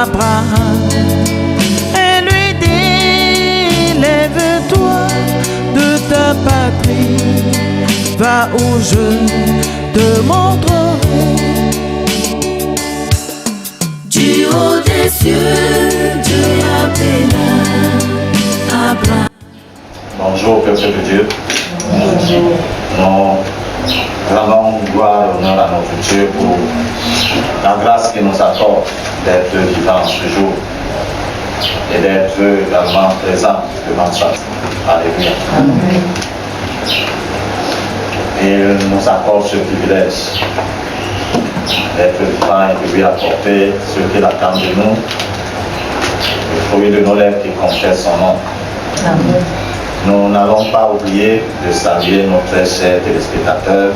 Abraham et lui dit, lève-toi de ta patrie, va où je te montrerai. Du haut des cieux, Dieu appela Abraham. Bonjour, peuple de Dieu. Bonjour. Nous rendons gloire et honneur à notre Dieu pour la grâce qu'il nous accorde d'être vivants ce jour et d'être également présents devant sa. Alléluia. Amen. Et il nous accorde ce privilège d'être vivants et de lui apporter ce qu'il attend de nous, le fruit de nos lèvres qui confessent son nom. Amen. Nous n'allons pas oublier de saluer nos très chers téléspectateurs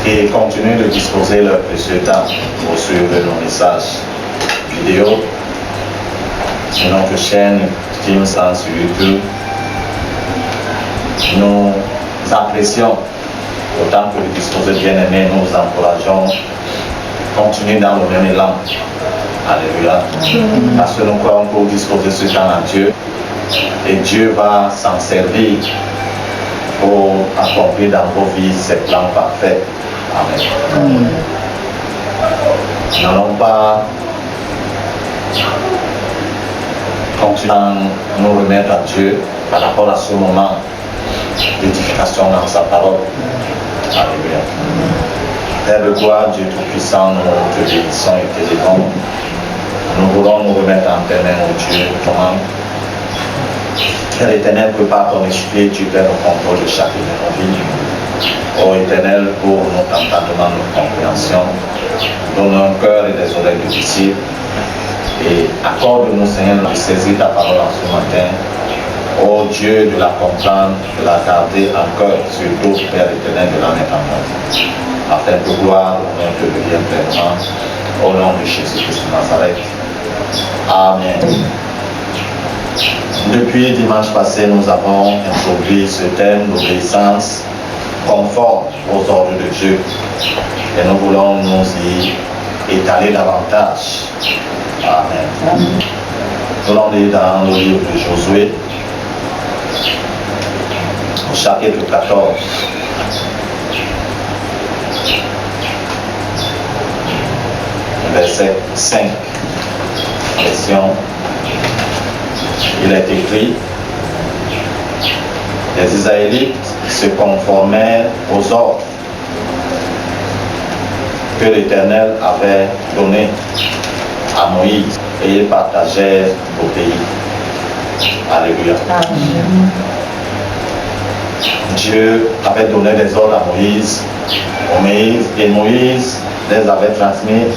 qui continuent de disposer leur précieux temps pour suivre nos messages vidéo sur notre chaîne Team Sans sur YouTube. Nous apprécions autant que les disposés bien-aimés, nous encourageons à continuer dans le même élan. Alléluia. Parce que nous croyons pour disposer ce temps à Dieu. Et Dieu va s'en servir pour accomplir dans vos vies ses plans parfaits. Amen. Nous n'allons pas continuer à nous remettre à Dieu par rapport à ce moment d'édification dans sa parole. Alléluia. Père de gloire, Dieu Tout-Puissant, nous te bénissons et te dévons. Nous voulons nous remettre en tes mains, ô Dieu, comment Père éternel, que par ton esprit, tu perds le contrôle de chacune de nos vies. Ô éternel, pour notre entendement, notre compréhension, donne un cœur et des oreilles de disciples. Et accorde-nous, Seigneur, de saisir ta parole en ce matin. Ô Dieu, de la comprendre, de la garder en cœur, surtout, Père éternel, de la mettre en œuvre. Afin que gloire, honneur te devienne pleinement. Au nom de Jésus-Christ de Nazareth. Amen. Depuis dimanche passé, nous avons introduit ce thème d'obéissance conforme aux ordres de Dieu. Et nous voulons nous y étaler davantage. Amen. Nous allons lire dans le livre de Josué, au chapitre 14. Verset 5. Question. Il est écrit, les Israélites se conformèrent aux ordres que l'Éternel avait donnés à Moïse et ils partagèrent au pays. Alléluia. Amen. Dieu avait donné des ordres à Moïse, et Moïse les avait transmis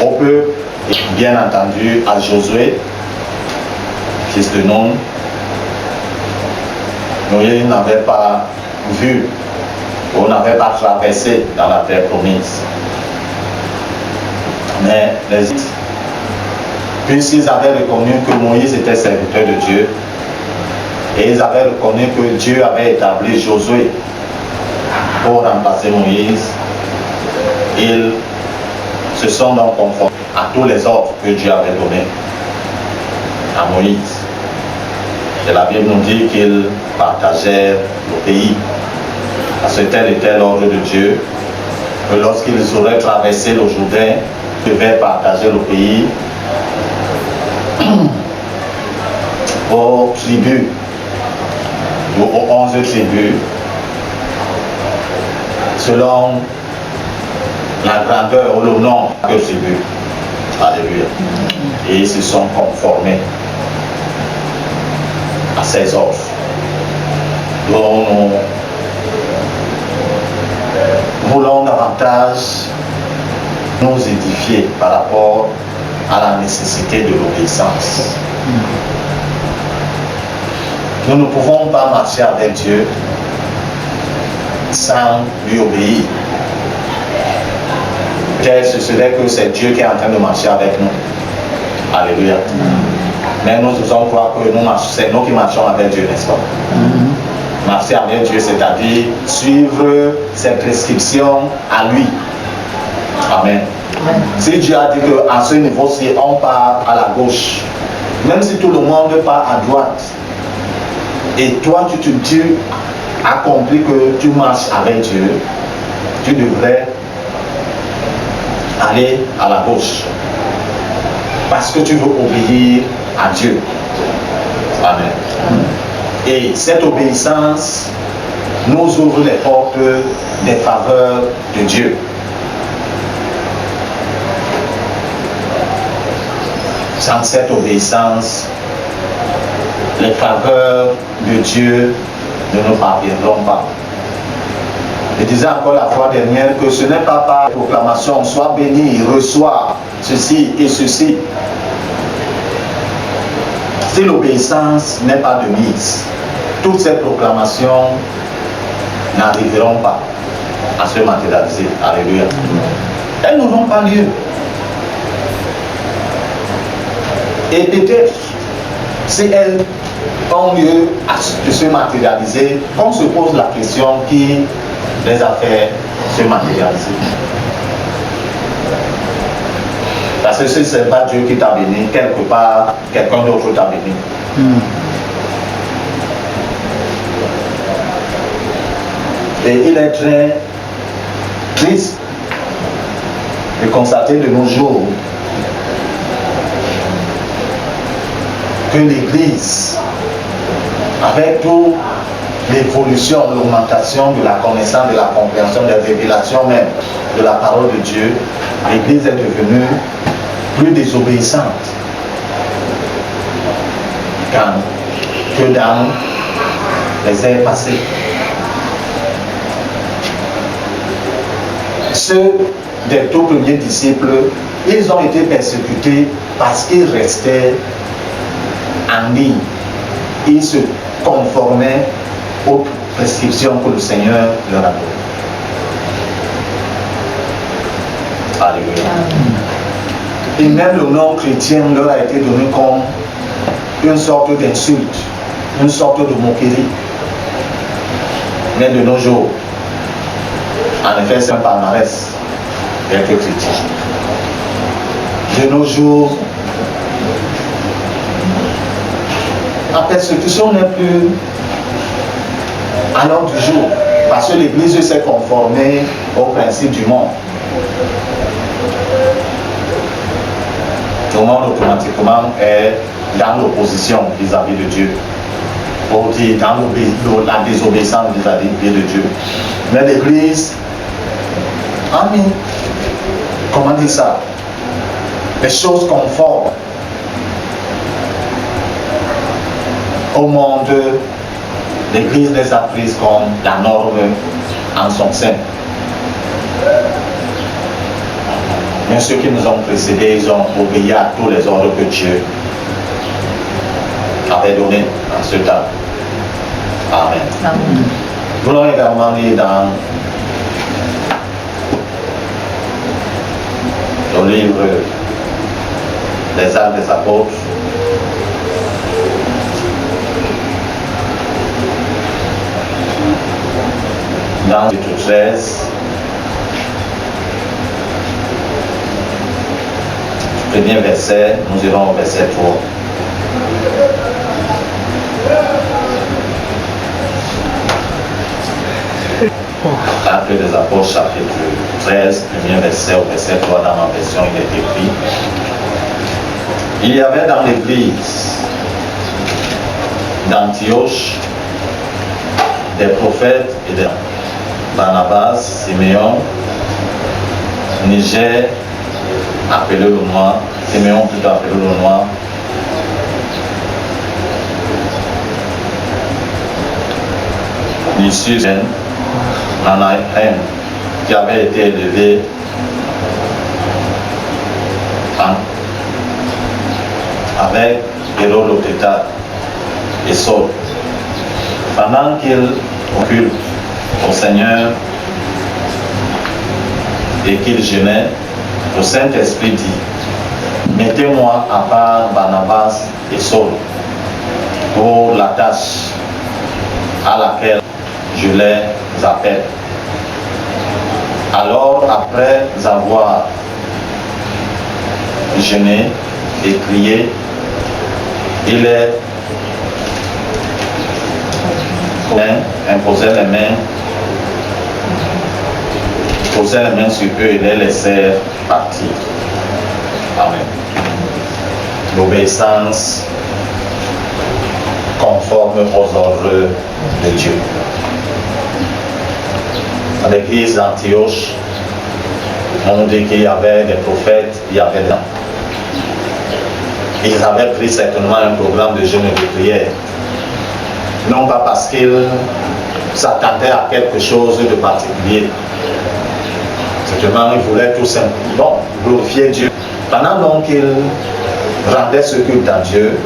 au peuple et bien entendu à Josué, fils de Nun. Moïse n'avait pas vu ou n'avait pas traversé dans la terre promise. Mais puisqu'ils avaient reconnu que Moïse était serviteur de Dieu, et ils avaient reconnu que Dieu avait établi Josué pour remplacer Moïse, ils se sont donc conformés à tous les ordres que Dieu avait donnés à Moïse. Et la Bible nous dit qu'ils partagèrent le pays. Parce que tel était l'ordre de Dieu, que lorsqu'ils auraient traversé le Jourdain, ils devaient partager le pays aux tribus, aux 11 tribus, selon la grandeur ou le nom de tribus. Alléluia. Et ils se sont conformés à ces ordres. Donc nous voulons davantage nous édifier par rapport à la nécessité de l'obéissance. Nous ne pouvons pas marcher avec Dieu sans lui obéir. Peut-être ce serait que c'est Dieu qui est en train de marcher avec nous. Alléluia. Mais nous osons croire que c'est nous qui marchons avec Dieu, n'est-ce pas? Marcher avec Dieu, c'est-à-dire suivre ses prescriptions à lui. Amen. Si Dieu a dit qu'à ce niveau-ci, on part à la gauche, même si tout le monde part à droite, et toi tu accomplis que tu marches avec Dieu, tu devrais aller à la gauche. Parce que tu veux obéir à Dieu. Amen. Et cette obéissance nous ouvre les portes des faveurs de Dieu. Sans cette obéissance, les faveurs de Dieu ne nous parviendront pas. Je disais encore la fois dernière que ce n'est pas par proclamation, sois béni, reçois ceci et ceci. Si l'obéissance n'est pas de mise, toutes ces proclamations n'arriveront pas à se matérialiser. Alléluia. Elles n'auront pas lieu. Et peut-être, si elles ont lieu de se matérialiser, on se pose la question qui les a fait se matérialiser. Parce que si ce n'est pas Dieu qui t'a béni, quelque part, quelqu'un d'autre t'a béni. Et il est très triste de constater de nos jours que l'Église, avec toute l'évolution, l'augmentation de la connaissance, de la compréhension, des révélations même de la parole de Dieu, l'Église est devenue plus désobéissante que dans les ères passées. Ceux des tout premiers disciples, ils ont été persécutés parce qu'ils restaient en ligne. Ils se conformaient aux prescriptions que le Seigneur leur a données. Alléluia. Et même le nom chrétien leur a été donné comme une sorte d'insulte, une sorte de moquerie. Mais de nos jours, en effet, c'est un palmarès d'être chrétien. De nos jours, la persécution n'est plus à l'ordre du jour, parce que l'Église s'est conformée aux principes du monde. Tout le monde automatiquement est dans l'opposition vis-à-vis de Dieu, pour dire dans la désobéissance vis-à-vis de Dieu. Mais l'Église a mis, comment dire ça, les choses conformes au monde. L'Église les a prises comme la norme en son sein. Mais ceux qui nous ont précédés, ils ont obéi à tous les ordres que Dieu avait donnés en ce temps. Amen. Amen. Nous l'avons également lu dans le livre des Actes des Apôtres. Dans le chapitre 13, premier verset, nous irons au verset 3. Actes des Apôtres, chapitre 13, premier verset au verset 3, dans ma version, il est écrit: il y avait dans l'église d'Antioche des prophètes et des Barnabas, Siméon, Niger, appelé le Noir, Siméon plutôt appelé le Noir, Lucius, Nanaïm, qui avait été élevé avec Héroloteta et Saul. Pendant qu'il occupe au Seigneur et qu'il jeûnait, le Saint-Esprit dit: mettez-moi à part Barnabas et Saul pour la tâche à laquelle je les appelle. Alors, après avoir jeûner et prier, il est imposer les mains, poser les mains sur eux et les laisser partir. Amen. L'obéissance conforme aux ordres de Dieu. À l'église d'Antioche, on nous dit qu'il y avait des prophètes, il y avait des... Ils avaient pris certainement un programme de jeûne et de prière. Non pas parce qu'ils s'attendaient à quelque chose de particulier. Certainement, ils voulaient tout simplement glorifier Dieu. Pendant donc qu'ils rendaient ce culte à Dieu,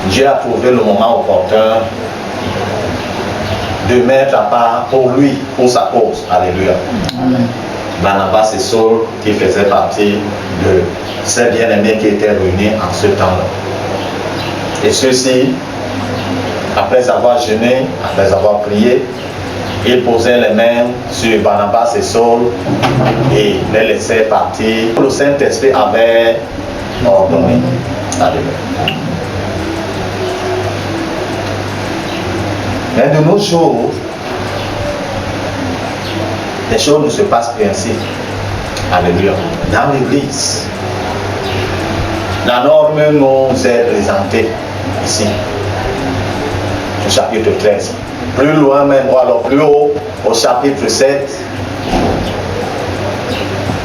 Dieu a trouvé le moment opportun de mettre à part pour lui, pour sa cause. Alléluia. Amen. Barnabas et Saul qui faisaient partie de ces bien-aimés qui étaient réunis en ce temps-là. Et ceux-ci, après avoir jeûné, après avoir prié, ils posaient les mains sur Barnabas et Saul et les laissaient partir. Le Saint-Esprit avait ordonné. Alléluia. Mais de nos jours, les choses ne se passent plus ainsi. Alléluia. Dans l'Église, la norme nous est présentée ici, au chapitre 13. Plus loin même, ou alors plus haut, au chapitre 7,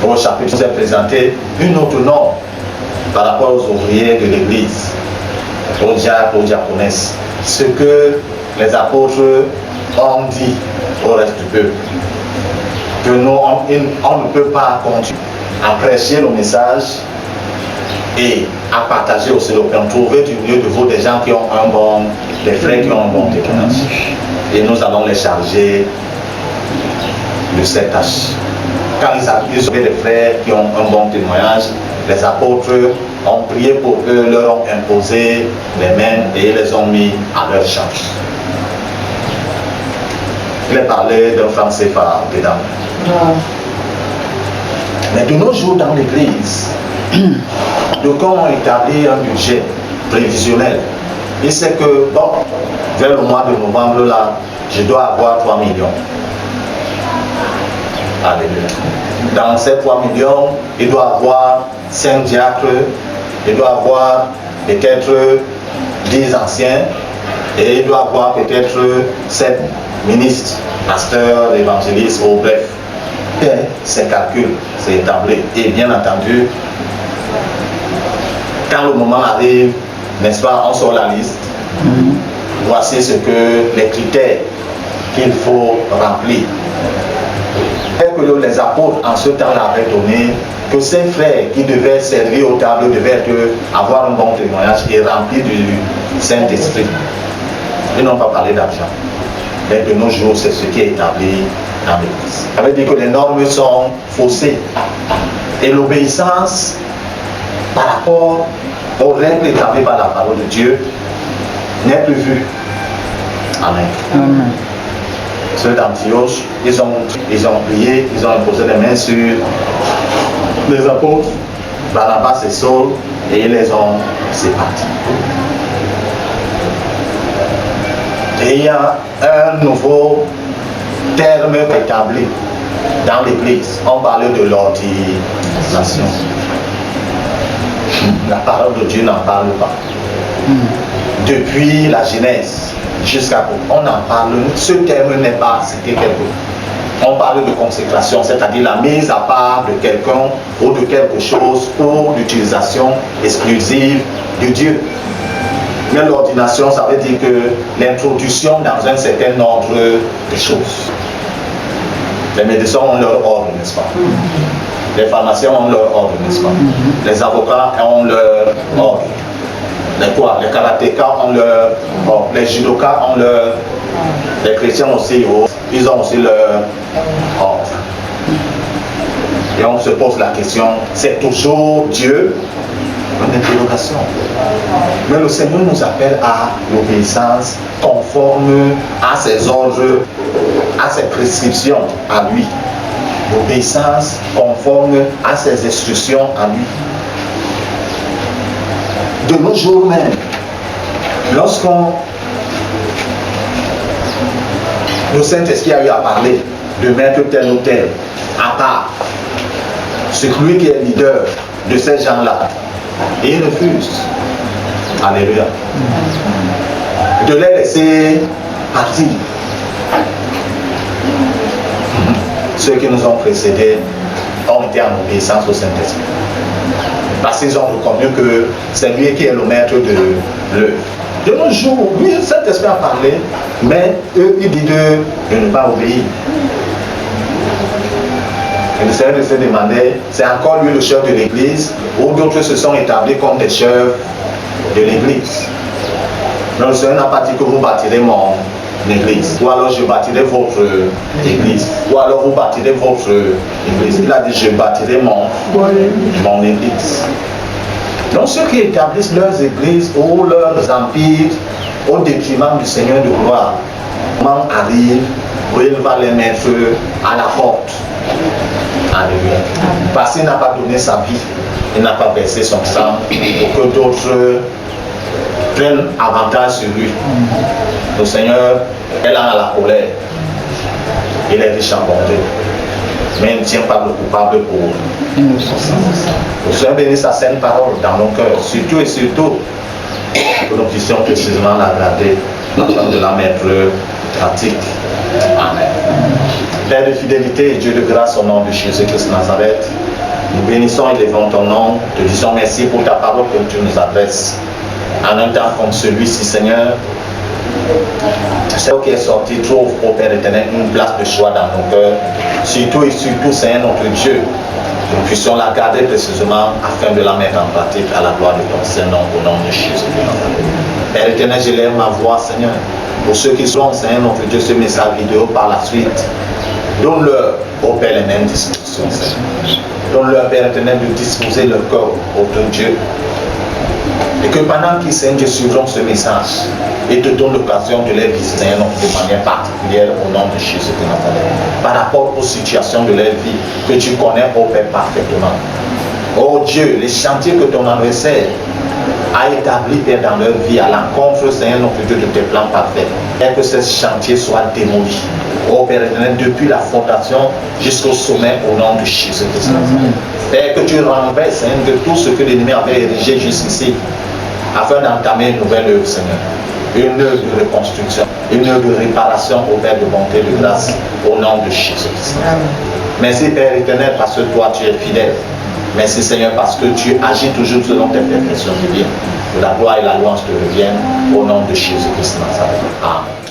au chapitre, nous est présenté une autre norme par rapport aux ouvriers de l'Église, aux diacres, aux diaconesses. Ce que les apôtres ont dit au reste du peuple. Que nous, on ne peut pas continuer à prêcher le message et à partager aussi le pain. Trouver du milieu de vous des gens qui ont un bon, des frères qui ont un bon témoignage. Et nous allons les charger de cette tâche. Quand ils avaient des frères qui ont un bon témoignage, les apôtres ont prié pour eux, leur ont imposé les mains et les ont mis à leur charge. Il est parlé d'un franc CFA dedans. Mais de nos jours dans l'église, de quand on établit un budget prévisionnel, il sait que, bon, vers le mois de novembre, là, je dois avoir 3 millions. Alléluia. Dans ces 3 millions, il doit avoir 5 diacres, il doit avoir peut-être 10 anciens, et il doit avoir peut-être 7 ministres, pasteurs, évangélistes, ou bref. Ces calculs, c'est établi. Et bien entendu, quand le moment arrive, n'est-ce pas, on sort la liste. Voici ce que les critères qu'il faut remplir. Et que les apôtres en ce temps-là avaient donné que ces frères qui devaient servir aux tables devaient avoir un bon témoignage et remplir du Saint-Esprit. Ils n'ont pas parlé d'argent. Mais de nos jours, c'est ce qui est établi dans l'Église. Ça veut dire que les normes sont faussées. Et l'obéissance par rapport aux règles établies par la parole de Dieu n'est plus vue. Amen. Amen. Ceux d'Antioche, ils ont prié, ils ont imposé les mains sur les apôtres, Barnabas et Saul, et ils les ont séparés. Et il y a un nouveau terme établi dans l'Église. On parlait de l'ordination. La parole de Dieu n'en parle pas. Depuis la Genèse jusqu'à on en parle. Ce terme n'est pas cité quelque chose. On parle de consécration, c'est-à-dire la mise à part de quelqu'un ou de quelque chose pour l'utilisation exclusive de Dieu. Mais l'ordination, ça veut dire que l'introduction dans un certain ordre de choses. Les médecins ont leur ordre, n'est-ce pas? Les pharmaciens ont leur ordre, n'est-ce pas? Les avocats ont leur ordre. Les karatékas ont leur ordre. Les judokas ont leur... Les chrétiens aussi, ils ont aussi leur ordre. Et on se pose la question, c'est toujours Dieu? Une interrogation. Mais le Seigneur nous appelle à l'obéissance conforme à ses ordres, à ses prescriptions à lui. L'obéissance conforme à ses instructions à lui. de nos jours même, lorsqu'on le Saint-Esprit a eu à parler de mettre tel ou tel à part, c'est lui qui est leader de ces gens-là, et il refuse, alléluia, de les laisser partir. Ceux qui nous ont précédés ont été en obéissance au Saint-Esprit. Parce qu'ils ont reconnu que c'est lui qui est le maître de l'œuvre. De nos jours, lui, le Saint-Esprit a parlé, mais eux, ils disent de ne pas obéir. Et le Seigneur se demandait, c'est encore lui le chef de l'Église, ou d'autres se sont établis comme des chefs de l'Église. Donc le Seigneur n'a pas dit que vous bâtirez mon Église, ou alors je bâtirai votre Église, ou alors vous bâtirez votre Église. Il a dit, je bâtirai mon Église. Donc ceux qui établissent leurs églises ou leurs empires au détriment du Seigneur de gloire, comment arrive où il va les mettre à la porte. Alléluia. Parce qu'il n'a pas donné sa vie, il n'a pas versé son sang pour que d'autres prennent avantage sur lui. Le Seigneur est là à la colère. Il est riche en bonté. Mais il ne tient pas le coupable pour le Seigneur bénisse sa sainte parole dans nos cœurs, surtout et surtout que nous puissions précisément la garder afin de la mettre pratique. Amen. Père de fidélité et Dieu de grâce au nom de Jésus-Christ Nazareth, nous bénissons et levons ton nom, te disons merci pour ta parole que tu nous adresses. En un temps comme celui-ci, Seigneur, ce qui est sorti trouve au Père éternel une place de choix dans nos cœurs, surtout et surtout, Seigneur notre Dieu, que nous puissions la garder précisément afin de la mettre en pratique à la gloire de ton Saint-Nom, au nom de Jésus. Père éternel, je lève ma voix, Seigneur, pour ceux qui seront, Seigneur notre Dieu, ce message vidéo par la suite. Donne-leur, ô Père, les mêmes dispositions, Seigneur. Donne-leur, Père éternel, de disposer leur corps auprès de Dieu. Et que pendant qu'ils, Seigneur Dieu, suivront ce message, et te donne l'occasion de les visiter de manière particulière au nom de Jésus de Nazareth. Par rapport aux situations de leur vie que tu connais, ô Père, parfaitement. Oh Dieu, les chantiers que ton adversaire a établis, Père, dans leur vie, à l'encontre, Seigneur, notre Dieu, de tes plans parfaits. Et que ces chantiers soient démolis. Oh Père éternel, depuis la fondation jusqu'au sommet, au nom de Jésus Christ. Père, que tu renverses, Seigneur, de tout ce que l'ennemi avait érigé jusqu'ici, afin d'entamer une nouvelle œuvre, Seigneur. Une œuvre de reconstruction, une œuvre de réparation au Père de bonté, de grâce, au nom de Jésus Christ. Merci Père éternel, parce que toi tu es fidèle. Merci Seigneur, parce que tu agis toujours selon tes perfections divines. Que la gloire et la louange te reviennent, au nom de Jésus Christ. Amen.